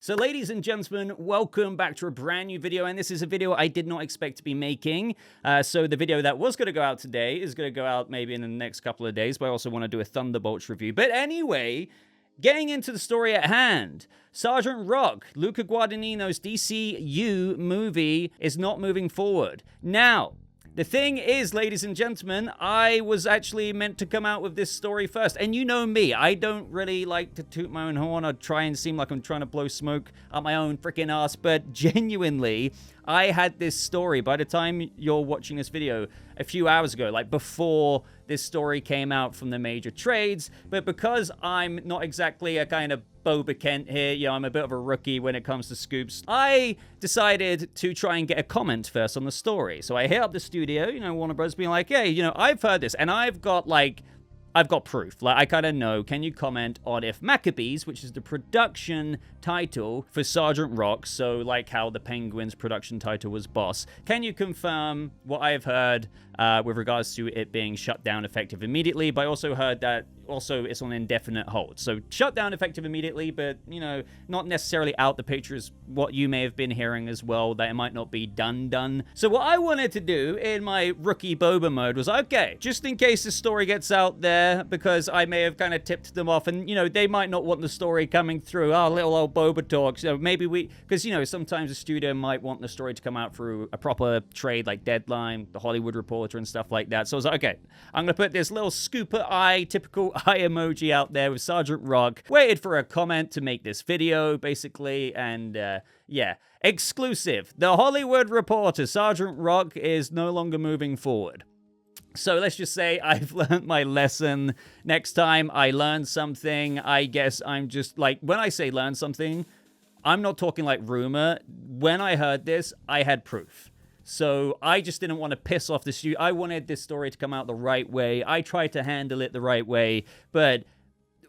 So ladies and gentlemen, welcome back to a brand new video, and this is a video I did not expect to be making. So the video that was going to go out today is going to go out maybe in the next couple of days, but I also want to do a Thunderbolts review. But anyway, getting into the story at hand, Sgt Rock, Luca Guadagnino's DCU movie is not moving forward. Now, the thing is, ladies and gentlemen, I was actually meant to come out with this story first. And you know me, I don't really like to toot my own horn or try and seem like I'm trying to blow smoke up my own freaking ass. But genuinely, I had this story by the time you're watching this video a few hours ago, like before this story came out from the major trades. But because I'm not exactly a kind of BobaKent here, you know, I'm a bit of a rookie when it comes to scoops, I decided to try and get a comment first on the story. So I hit up the studio, you know, Warner Bros. Being like, hey, you know, I've heard this, and I've got proof. Like, I kind of know. Can you comment on if Maccabees, which is the production title for Sgt Rock, so like how the Penguins production title was Boss, can you confirm what I have heard with regards to it being shut down effective immediately? But I also heard that also it's on indefinite hold. So shut down effective immediately, but, you know, not necessarily out the picture is what you may have been hearing as well, that it might not be done. So what I wanted to do in my rookie Boba mode was, okay, just in case the story gets out there, because I may have kind of tipped them off, and, you know, they might not want the story coming through, our little old BobaTalks, so maybe because, you know, sometimes the studio might want the story to come out through a proper trade like Deadline, The Hollywood Reporter, and stuff like that. So I was like, okay, I'm going to put this little scooper eye, typical eye emoji out there with Sgt Rock. Waited for a comment to make this video, basically, and yeah, exclusive. The Hollywood Reporter, Sgt Rock is no longer moving forward. So let's just say I've learned my lesson. Next time I learn something, I guess I'm just like, when I say learn something, I'm not talking like rumor. When I heard this, I had proof. So I just didn't want to piss off the studio. I wanted this story to come out the right way. I tried to handle it the right way, but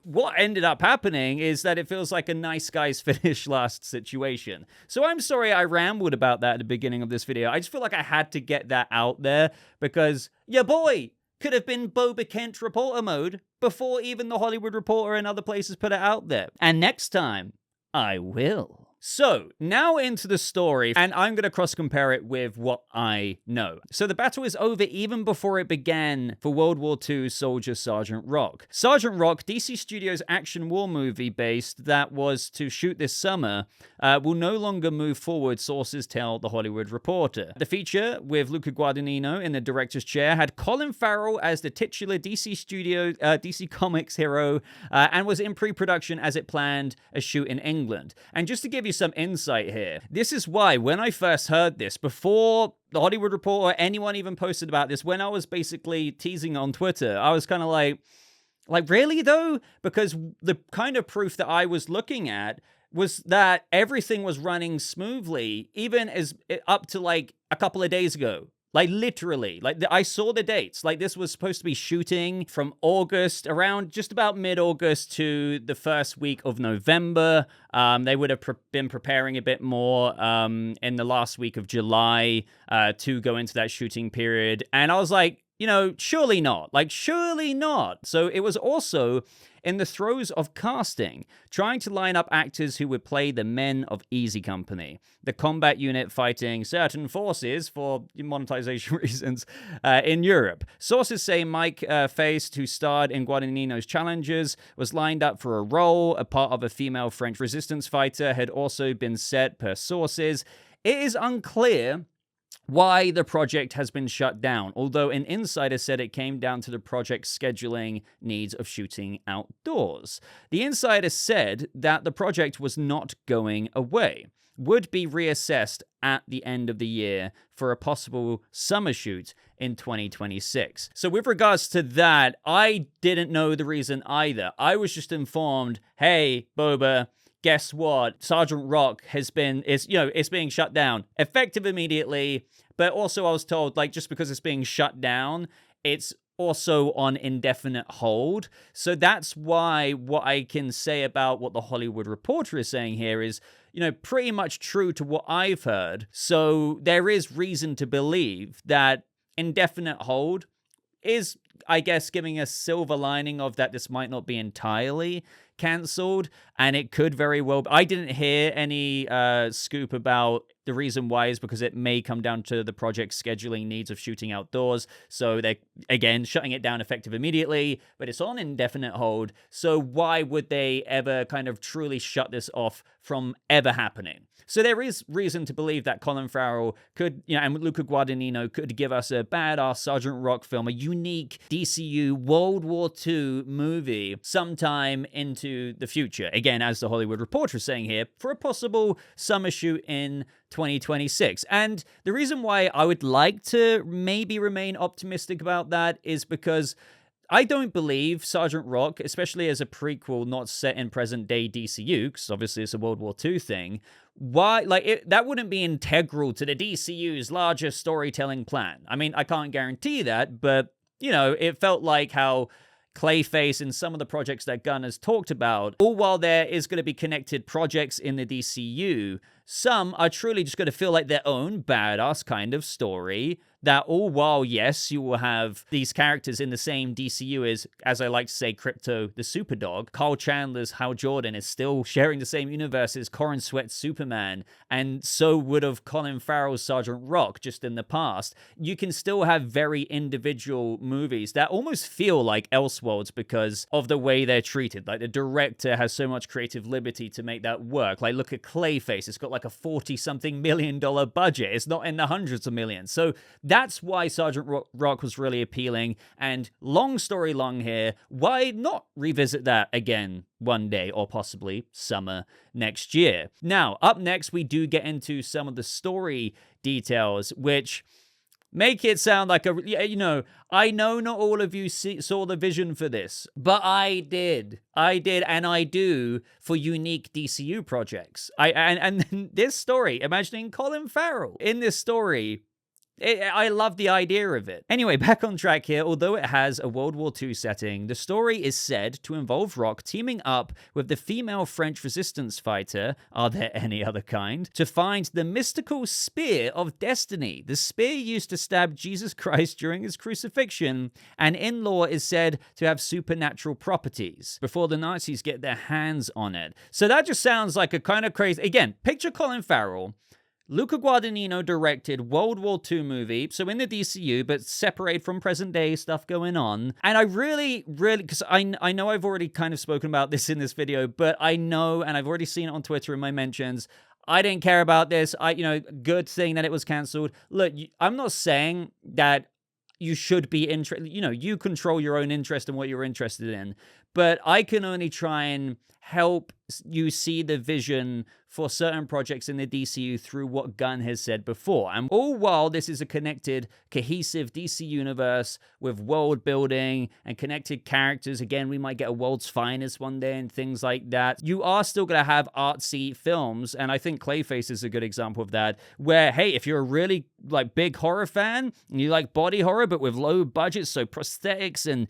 what ended up happening is that it feels like a nice guys finish last situation. So I'm sorry I rambled about that at the beginning of this video. I just feel like I had to get that out there because your boy could have been BobaKent reporter mode before even the Hollywood Reporter and other places put it out there. And next time, I will. So, now into the story, and I'm going to cross-compare it with what I know. So the battle is over even before it began for World War II soldier Sgt Rock. Sgt Rock, DC Studios' action war movie based that was to shoot this summer, will no longer move forward, sources tell The Hollywood Reporter. The feature, with Luca Guadagnino in the director's chair, had Colin Farrell as the titular DC Comics hero, and was in pre-production as it planned a shoot in England. And just to give you some insight here, this is why when I first heard this, before the Hollywood Reporter or anyone even posted about this, when I was basically teasing on Twitter, I was kind of like really though? Because the kind of proof that I was looking at was that everything was running smoothly, even as up to like a couple of days ago. Like, literally, like, I saw the dates. Like, this was supposed to be shooting from August, around just about mid-August to the first week of November. They would have been preparing a bit more in the last week of July to go into that shooting period. And I was like, you know, surely not. Like, surely not. So it was also in the throes of casting, trying to line up actors who would play the men of Easy Company, the combat unit fighting certain forces for monetization reasons in Europe. Sources say Mike Faced, who starred in Guadagnino's Challengers, was lined up for a role. A part of a female French resistance fighter had also been set per sources. It is unclear why the project has been shut down, although an insider said it came down to the project's scheduling needs of shooting outdoors. The insider said that the project was not going away, would be reassessed at the end of the year for a possible summer shoot in 2026. So with regards to that, I didn't know the reason either. I was just informed, hey, Boba, guess what? Sgt Rock it's being shut down effective immediately. But also I was told, like, just because it's being shut down, it's also on indefinite hold. So that's why what I can say about what the Hollywood Reporter is saying here is, you know, pretty much true to what I've heard. So there is reason to believe that indefinite hold is, I guess, giving a silver lining of that this might not be entirely cancelled. and it could very well. I didn't hear any scoop about the reason why is because it may come down to the project scheduling needs of shooting outdoors. So they're, again, shutting it down effective immediately, but it's on indefinite hold. So why would they ever kind of truly shut this off from ever happening? So there is reason to believe that Colin Farrell could, and Luca Guadagnino could give us a badass Sgt. Rock film, a unique DCU World War II movie sometime into the future. Again, as the Hollywood Reporter is saying here, for a possible summer shoot in 2026. And the reason why I would like to maybe remain optimistic about that is because I don't believe Sgt. Rock, especially as a prequel not set in present-day DCU, because obviously it's a World War II thing, that wouldn't be integral to the DCU's larger storytelling plan. I mean, I can't guarantee that, but, it felt like how Clayface and some of the projects that Gunn has talked about, all while there is going to be connected projects in the DCU, some are truly just going to feel like their own badass kind of story, that all while, yes, you will have these characters in the same DCU as I like to say, Crypto the Superdog. Carl Chandler's Hal Jordan is still sharing the same universe as Corin Sweat's Superman, and so would have Colin Farrell's Sgt. Rock just in the past. You can still have very individual movies that almost feel like Elseworlds because of the way they're treated. Like, the director has so much creative liberty to make that work. Like, look at Clayface. It's got like a $40-something million budget. It's not in the hundreds of millions. So that's why Sgt. Rock was really appealing. And long story long here, why not revisit that again one day, or possibly summer next year? Now, up next, we do get into some of the story details, which make it sound like I know not all of you saw the vision for this, but I did, and I do for unique DCU projects. And this story, imagining Colin Farrell in this story, I love the idea of it. Anyway, back on track here. Although it has a World War II setting, the story is said to involve Rock teaming up with the female French resistance fighter, are there any other kind, to find the mystical Spear of Destiny. The spear used to stab Jesus Christ during his crucifixion, and in lore is said to have supernatural properties before the Nazis get their hands on it. So that just sounds like a kind of crazy... Again, picture Colin Farrell, Luca Guadagnino directed World War II movie, so in the DCU, but separated from present day stuff going on. And I really, because I know I've already kind of spoken about this in this video, but I know, and I've already seen it on Twitter in my mentions, I didn't care about this. Good thing that it was canceled. Look, I'm not saying that you should be interested, you control your own interest in what you're interested in, but I can only try and help you see the vision for certain projects in the DCU through what Gunn has said before. And all while this is a connected, cohesive DC universe with world building and connected characters, again, we might get a World's Finest one day and things like that, you are still going to have artsy films, and I think Clayface is a good example of that, where, hey, if you're a really big horror fan, and you like body horror, but with low budgets, so prosthetics and,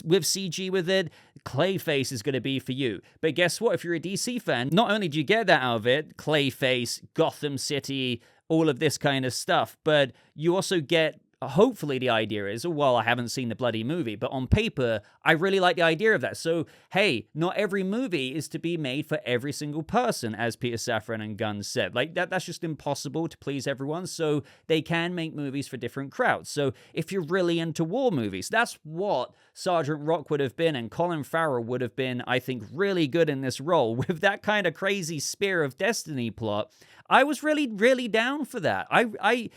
with CG with it, Clayface is going to be for you. But guess what? If you're a DC fan, not only do you get that out of it, Clayface, Gotham City, all of this kind of stuff, but you also get, hopefully the idea is, well, I haven't seen the bloody movie, but on paper, I really like the idea of that. So, hey, not every movie is to be made for every single person, as Peter Safran and Gunn said. That's just impossible to please everyone, so they can make movies for different crowds. So if you're really into war movies, that's what Sgt. Rock would have been, and Colin Farrell would have been, I think, really good in this role. With that kind of crazy Spear of Destiny plot, I was really, really down for that. I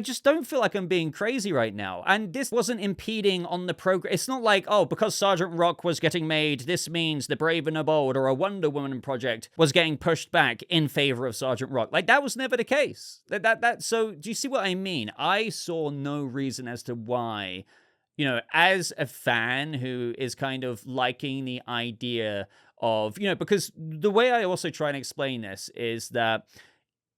just don't feel like I'm being crazy right now. And this wasn't impeding on the progress. It's not like, because Sgt. Rock was getting made, this means The Brave and the Bold or a Wonder Woman project was getting pushed back in favor of Sgt. Rock. That was never the case. So do you see what I mean? I saw no reason as to why, as a fan who is kind of liking the idea of, because the way I also try and explain this is that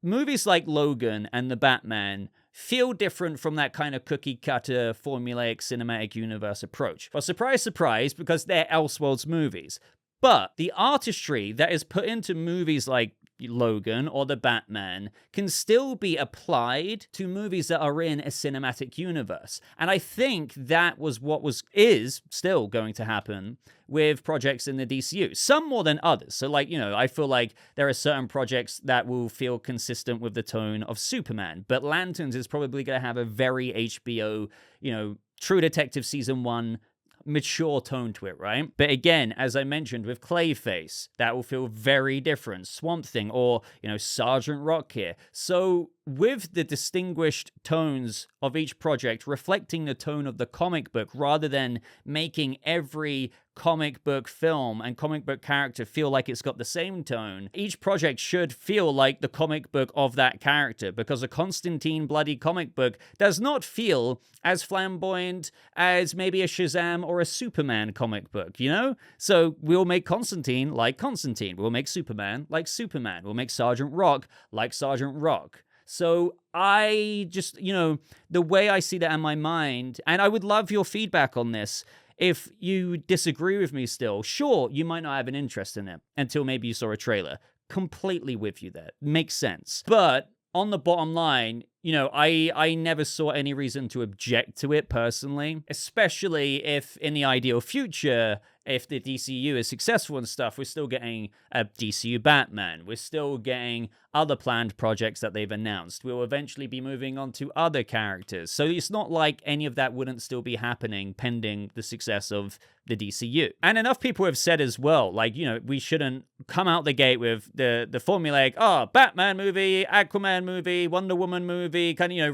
movies like Logan and the Batman feel different from that kind of cookie-cutter, formulaic cinematic universe approach. Well, surprise, surprise, because they're Elseworlds movies. But the artistry that is put into movies like Logan or the Batman can still be applied to movies that are in a cinematic universe. And I think that was what is still going to happen with projects in the DCU. Some more than others. So, like, you know, I feel like there are certain projects that will feel consistent with the tone of Superman. But Lanterns is probably going to have a very HBO, you know, True Detective Season 1 mature tone to it, right? But again, as I mentioned with Clayface, that will feel very different. Swamp Thing or, you know, Sgt Rock here. So with the distinguished tones of each project reflecting the tone of the comic book rather than making every comic book film and comic book character feel like it's got the same tone, each project should feel like the comic book of that character, because a Constantine bloody comic book does not feel as flamboyant as maybe a Shazam or a Superman comic book, you know? So we'll make Constantine like Constantine. We'll make Superman like Superman. We'll make Sgt Rock like Sgt Rock. So I just, you know, the way I see that in my mind, and I would love your feedback on this. If you disagree with me still, sure, you might not have an interest in it until maybe you saw a trailer. Completely with you there. Makes sense. But on the bottom line, you know, I never saw any reason to object to it personally, especially if in the ideal future, if the DCU is successful and stuff, we're still getting a DCU Batman. We're still getting other planned projects that they've announced. We'll eventually be moving on to other characters. So it's not like any of that wouldn't still be happening pending the success of the DCU. And enough people have said as well, like, you know, we shouldn't come out the gate with the formulaic, oh, Batman movie, Aquaman movie, Wonder Woman movie, kind of, you know,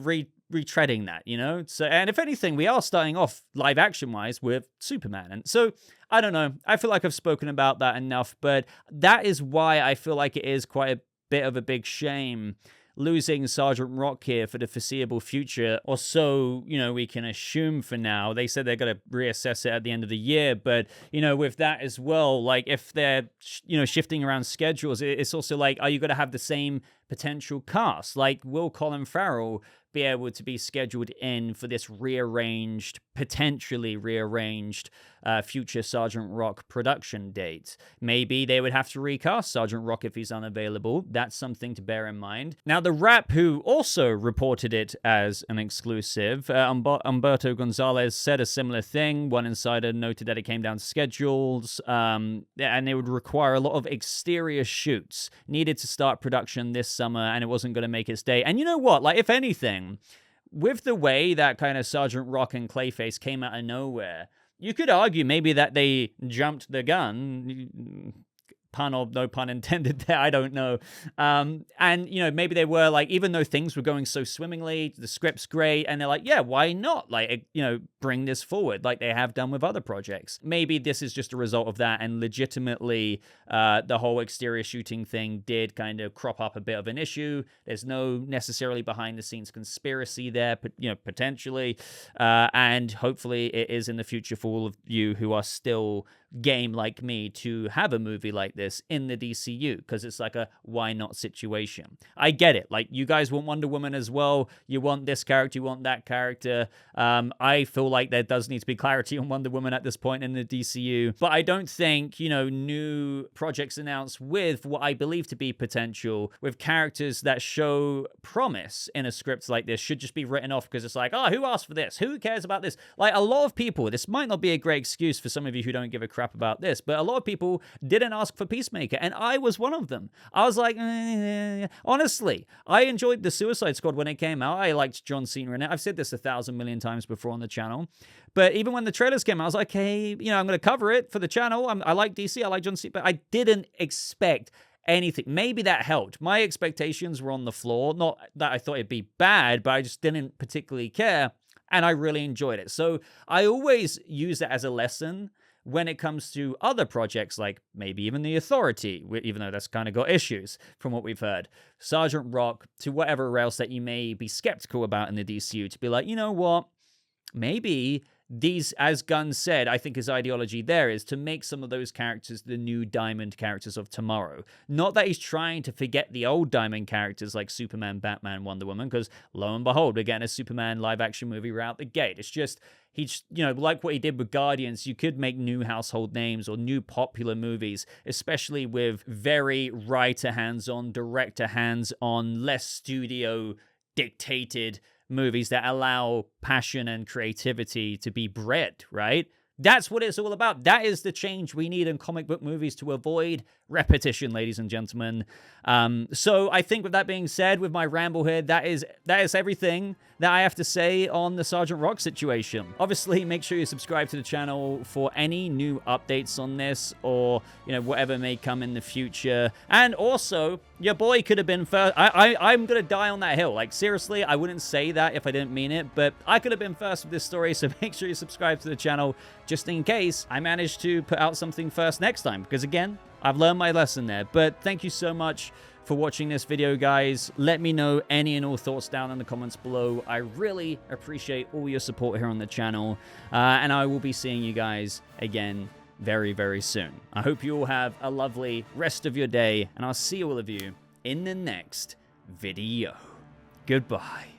retreading that, you know? So, and if anything, we are starting off live action wise with Superman. And so, I don't know. I feel like I've spoken about that enough, but that is why I feel like it is quite a bit of a big shame losing Sgt Rock here for the foreseeable future, or so, you know, we can assume for now. They said they're going to reassess it at the end of the year, but, you know, with that as well, like, if they're, you know, shifting around schedules, it's also like, are you going to have the same potential cast? Like, will Colin Farrell be able to be scheduled in for this potentially rearranged future Sgt Rock production date? Maybe they would have to recast Sgt Rock if he's unavailable. That's something to bear in mind. Now, The Wrap, who also reported it as an exclusive, Humberto Gonzalez said a similar thing. One insider noted that it came down to schedules, and they would require a lot of exterior shoots. Needed to start production this summer, and it wasn't going to make its day. And you know what? Like, if anything, with the way that kind of Sgt Rock and Clayface came out of nowhere, you could argue maybe that they jumped the gun. Pun or no pun intended there, I don't know. And, you know, maybe they were like, even though things were going so swimmingly, the script's great, and they're like, yeah, why not? Like, you know, bring this forward like they have done with other projects. Maybe this is just a result of that, and legitimately the whole exterior shooting thing did kind of crop up a bit of an issue. There's no necessarily behind the scenes conspiracy there, but, you know, potentially. And hopefully it is in the future for all of you who are still game like me to have a movie like this in the DCU, because it's like a why not situation. I get it. Like, you guys want Wonder Woman as well. You want this character, you want that character. I feel like there does need to be clarity on Wonder Woman at this point in the DCU, but I don't think, you know, new projects announced with what I believe to be potential, with characters that show promise in a script like this, should just be written off because it's like, oh, who asked for this? Who cares about this? Like, a lot of people, this might not be a great excuse for some of you who don't give a crap about this, but a lot of people didn't ask for Peacemaker, and I was one of them. I was like, honestly, I enjoyed the Suicide Squad when it came out. I liked John Cena in it. I've said this 1,000 million times before on the channel, but even when the trailers came out, I was like, hey, you know, I'm going to cover it for the channel. I like DC, I like John Cena, but I didn't expect anything. Maybe that helped. My expectations were on the floor. Not that I thought it'd be bad, but I just didn't particularly care, and I really enjoyed it. So I always use that as a lesson when it comes to other projects, like maybe even The Authority, even though that's kind of got issues from what we've heard, Sgt Rock, to whatever else that you may be skeptical about in the DCU, to be like, you know what, maybe these, as Gunn said, I think his ideology there is to make some of those characters the new Diamond characters of tomorrow. Not that he's trying to forget the old Diamond characters like Superman, Batman, Wonder Woman, because lo and behold, we're getting a Superman live-action movie right out the gate. It's just, he's, you know, like what he did with Guardians, you could make new household names or new popular movies, especially with very writer hands-on, director hands-on, less studio dictated movies that allow passion and creativity to be bred, right? That's what it's all about. That is the change we need in comic book movies to avoid repetition, ladies and gentlemen. So I think with that being said, with my ramble here, that is everything that I have to say on the Sgt Rock situation. Obviously, make sure you subscribe to the channel for any new updates on this, or, you know, whatever may come in the future. And also, your boy could have been first. I'm gonna die on that hill. Like, seriously, I wouldn't say that if I didn't mean it, but I could have been first with this story, so make sure you subscribe to the channel just in case I manage to put out something first next time, because again, I've learned my lesson there. But thank you so much for watching this video, guys. Let me know any and all thoughts down in the comments below. I really appreciate all your support here on the channel, and I will be seeing you guys again very, very soon. I hope you all have a lovely rest of your day, and I'll see all of you in the next video. Goodbye.